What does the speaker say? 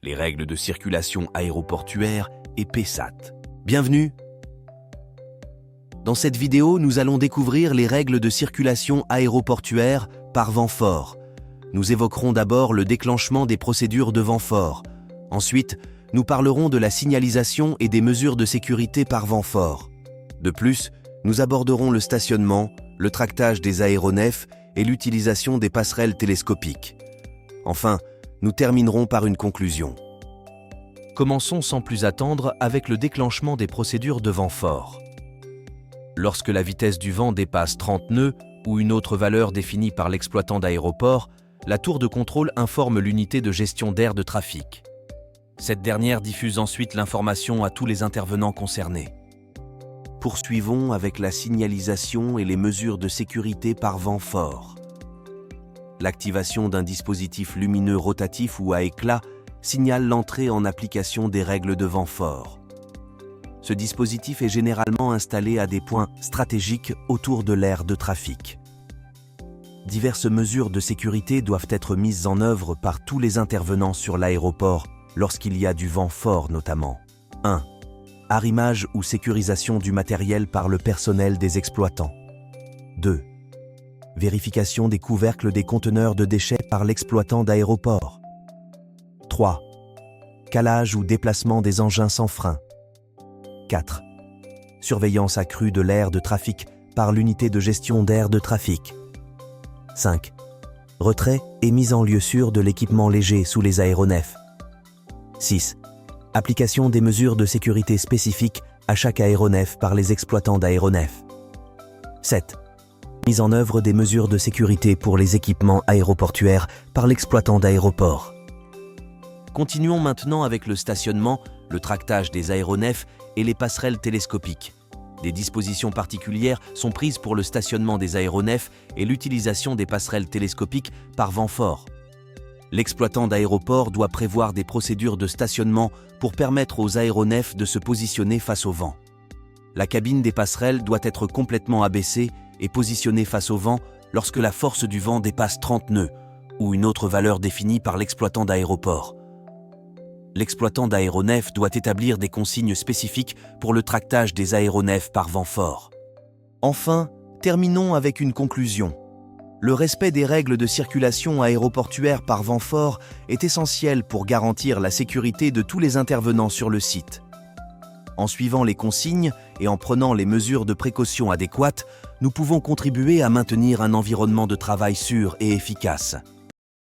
les règles de circulation aéroportuaire et PESAT. Bienvenue! Dans cette vidéo, nous allons découvrir les règles de circulation aéroportuaire par vent fort. Nous évoquerons d'abord le déclenchement des procédures de vent fort. Ensuite, nous parlerons de la signalisation et des mesures de sécurité par vent fort. De plus, nous aborderons le stationnement, le tractage des aéronefs et l'utilisation des passerelles télescopiques. Enfin, nous terminerons par une conclusion. Commençons sans plus attendre avec le déclenchement des procédures de vent fort. Lorsque la vitesse du vent dépasse 30 nœuds ou une autre valeur définie par l'exploitant d'aéroport, la tour de contrôle informe l'unité de gestion d'air de trafic. Cette dernière diffuse ensuite l'information à tous les intervenants concernés. Poursuivons avec la signalisation et les mesures de sécurité par vent fort. L'activation d'un dispositif lumineux rotatif ou à éclat signale l'entrée en application des règles de vent fort. Ce dispositif est généralement installé à des points stratégiques autour de l'aire de trafic. Diverses mesures de sécurité doivent être mises en œuvre par tous les intervenants sur l'aéroport lorsqu'il y a du vent fort notamment. 1. Arrimage ou sécurisation du matériel par le personnel des exploitants. 2. Vérification des couvercles des conteneurs de déchets par l'exploitant d'aéroport. 3. Calage ou déplacement des engins sans frein. 4. Surveillance accrue de l'aire de trafic par l'unité de gestion d'air de trafic. 5. Retrait et mise en lieu sûr de l'équipement léger sous les aéronefs. 6. Application des mesures de sécurité spécifiques à chaque aéronef par les exploitants d'aéronefs. 7. Mise en œuvre des mesures de sécurité pour les équipements aéroportuaires par l'exploitant d'aéroport. Continuons maintenant avec le stationnement, le tractage des aéronefs et les passerelles télescopiques. Des dispositions particulières sont prises pour le stationnement des aéronefs et l'utilisation des passerelles télescopiques par vent fort. L'exploitant d'aéroport doit prévoir des procédures de stationnement pour permettre aux aéronefs de se positionner face au vent. La cabine des passerelles doit être complètement abaissée et positionnée face au vent lorsque la force du vent dépasse 30 nœuds ou une autre valeur définie par l'exploitant d'aéroport. L'exploitant d'aéronef doit établir des consignes spécifiques pour le tractage des aéronefs par vent fort. Enfin, terminons avec une conclusion. Le respect des règles de circulation aéroportuaire par vent fort est essentiel pour garantir la sécurité de tous les intervenants sur le site. En suivant les consignes et en prenant les mesures de précaution adéquates, nous pouvons contribuer à maintenir un environnement de travail sûr et efficace.